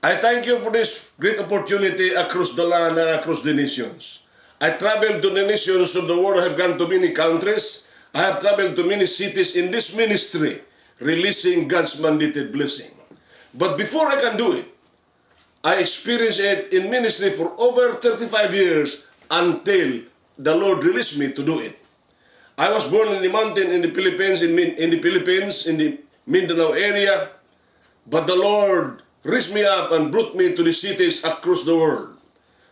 I thank you for this great opportunity across the land and across the nations. I traveled to the nations of the world. I have gone to many countries. I have traveled to many cities in this ministry, releasing God's mandated blessing. But before I can do it, I experienced it in ministry for over 35 years until the Lord released me to do it. I was born in the mountain in the Philippines, in the Mindanao area, but the Lord raised me up and brought me to the cities across the world.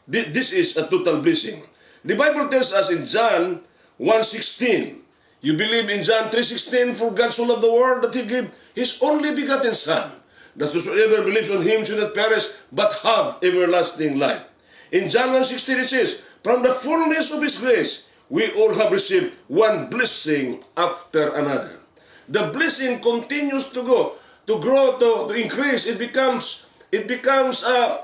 This is a total blessing. The Bible tells us in John 1:16, you believe in John 3:16, for God so loved the world that He gave His only begotten Son, that whosoever believes on Him should not perish, but have everlasting life. In John 1:16 it says, from the fullness of His grace, we all have received one blessing after another. The blessing continues to grow, to increase. It becomes a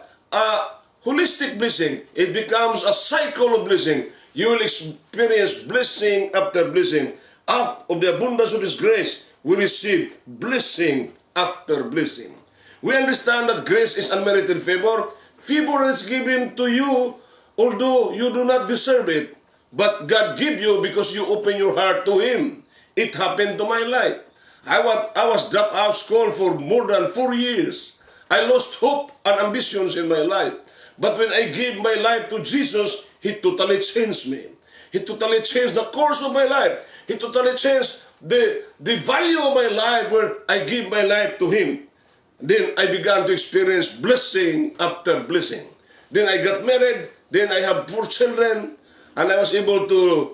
holistic blessing. It becomes a cycle of blessing. You will experience blessing after blessing. Out of the abundance of His grace, we receive blessing after blessing. We understand that grace is unmerited favor. Favor is given to you, although you do not deserve it. But God give you because you open your heart to Him. It happened to my life. I was dropped out of school for more than 4 years. I lost hope and ambitions in my life. But when I gave my life to Jesus, He totally changed me. He totally changed the course of my life. He totally changed the value of my life where I give my life to Him. Then I began to experience blessing after blessing. Then I got married. Then I have 4 children. And I was able to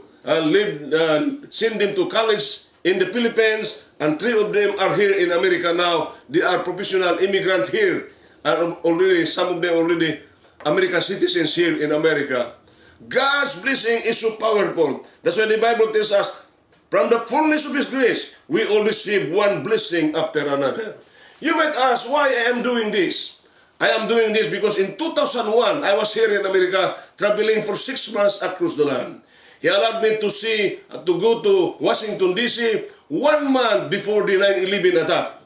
send them to college in the Philippines, and 3 of them are here in America now. They are professional immigrants here, and some of them already American citizens here in America. God's blessing is so powerful. That's why the Bible tells us, from the fullness of His grace, we all receive one blessing after another. You might ask why I am doing this. I am doing this because in 2001, I was here in America traveling for 6 months across the land. He allowed me to go to Washington, D.C. 1 month before the 9/11 attack.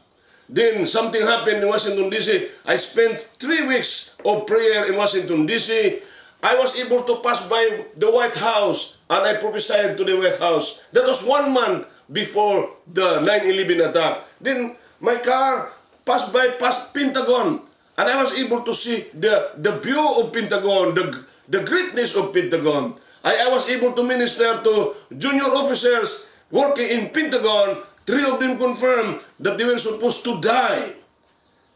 Then something happened in Washington, D.C. I spent 3 weeks of prayer in Washington, D.C. I was able to pass by the White House and I prophesied to the White House. That was 1 month before the 9/11 attack. Then my car passed Pentagon. And I was able to see the view of Pentagon, the greatness of Pentagon. I was able to minister to junior officers working in Pentagon. 3 of them confirmed that they were supposed to die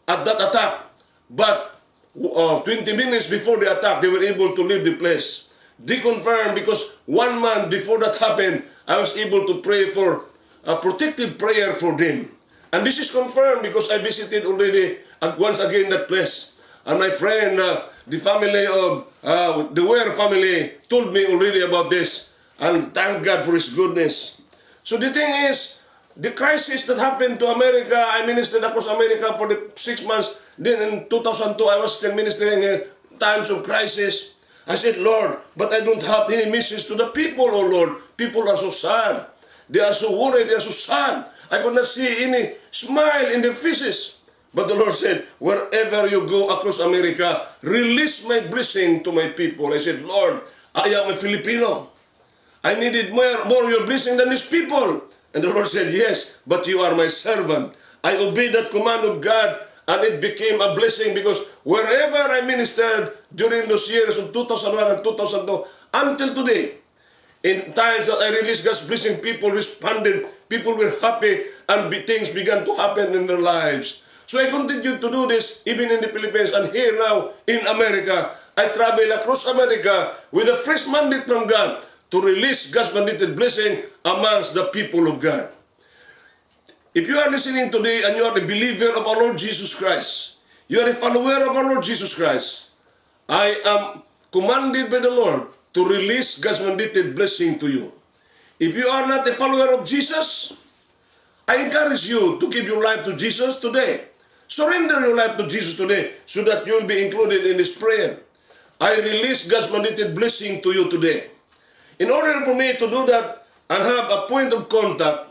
at that attack. But 20 minutes before the attack, they were able to leave the place. They confirmed because 1 month before that happened, I was able to pray for a protective prayer for them. And this is confirmed because I visited already once again that place. And my friend, the family of the Ware family told me already about this. And thank God for His goodness. So the thing is, the crisis that happened to America, I ministered across America for the 6 months. Then in 2002, I was still ministering in times of crisis. I said, Lord, but I don't have any message to the people, oh Lord. People are so sad. They are so worried, they are so sad. I could not see any smile in their faces. But the Lord said, wherever you go across America, release my blessing to my people. I said, Lord, I am a Filipino. I needed more of your blessing than these people. And the Lord said, yes, but you are my servant. I obeyed that command of God, and it became a blessing because wherever I ministered during those years of 2001 and 2002, until today, in times that I released God's blessing, people responded, people were happy, and things began to happen in their lives. So I continued to do this even in the Philippines, and here now in America. I travel across America with a fresh mandate from God to release God's mandated blessing amongst the people of God. If you are listening today and you are a believer of our Lord Jesus Christ, you are a follower of our Lord Jesus Christ, I am commanded by the Lord to release God's mandated blessing to you. If you are not a follower of Jesus, I encourage you to give your life to Jesus today. Surrender your life to Jesus today so that you will be included in this prayer. I release God's mandated blessing to you today. In order for me to do that and have a point of contact,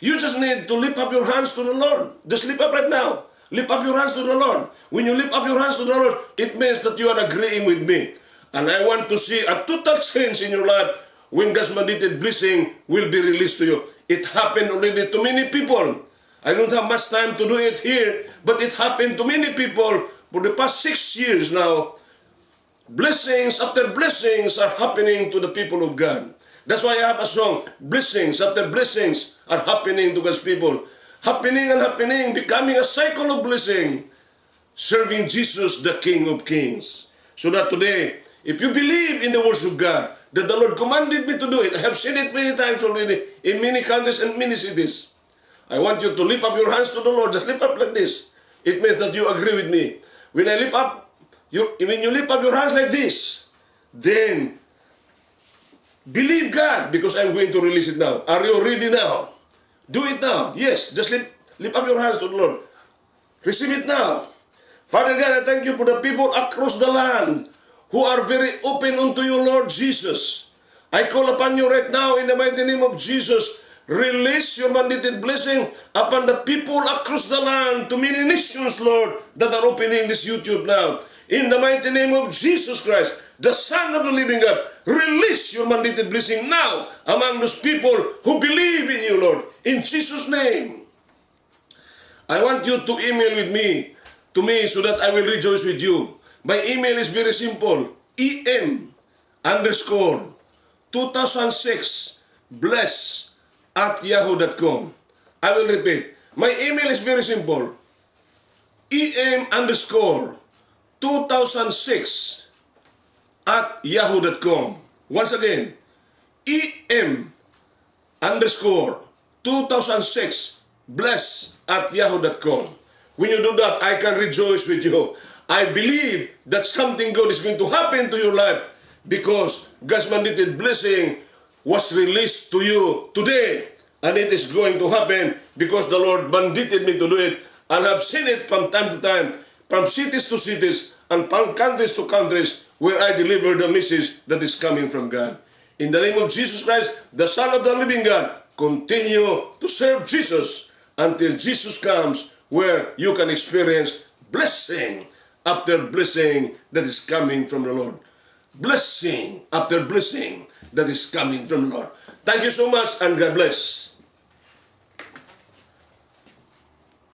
you just need to lift up your hands to the Lord. Just lift up right now. Lift up your hands to the Lord. When you lift up your hands to the Lord, it means that you are agreeing with me. And I want to see a total change in your life when God's mandated blessing will be released to you. It happened already to many people. I don't have much time to do it here, but it happened to many people for the past 6 years now. Blessings after blessings are happening to the people of God. That's why I have a song, blessings after blessings are happening to God's people. Happening and happening, becoming a cycle of blessing, serving Jesus, the King of Kings. So that today, if you believe in the words of God, that the Lord commanded me to do it, I have said it many times already, in many countries and many cities. I want you to lift up your hands to the Lord. Just lift up like this. It means that you agree with me. When you lift up your hands like this, then believe God, because I'm going to release it now. Are you ready now? Do it now. Yes, just lift up your hands to the Lord. Receive it now. Father God, I thank you for the people across the land who are very open unto you, Lord Jesus. I call upon you right now in the mighty name of Jesus. Release your mandated blessing upon the people across the land, to many nations, Lord, that are opening this YouTube now. In the mighty name of Jesus Christ, the Son of the living God, release your mandated blessing now among those people who believe in you, Lord. In Jesus' name. I want you to email with me, to me, so that I will rejoice with you. My email is very simple, em_2006bless@yahoo.com. I will repeat. My email is very simple, em_2006@yahoo.com. Once again, em_2006bless@yahoo.com. When you do that, I can rejoice with you. I believe that something good is going to happen to your life, because God's mandated blessing was released to you today. And it is going to happen because the Lord mandated me to do it. And I've seen it from time to time, from cities to cities, and from countries to countries, where I deliver the message that is coming from God. In the name of Jesus Christ, the Son of the living God, continue to serve Jesus until Jesus comes, where you can experience blessing after blessing that is coming from the Lord. Blessing after blessing that is coming from the Lord. Thank you so much, and God bless.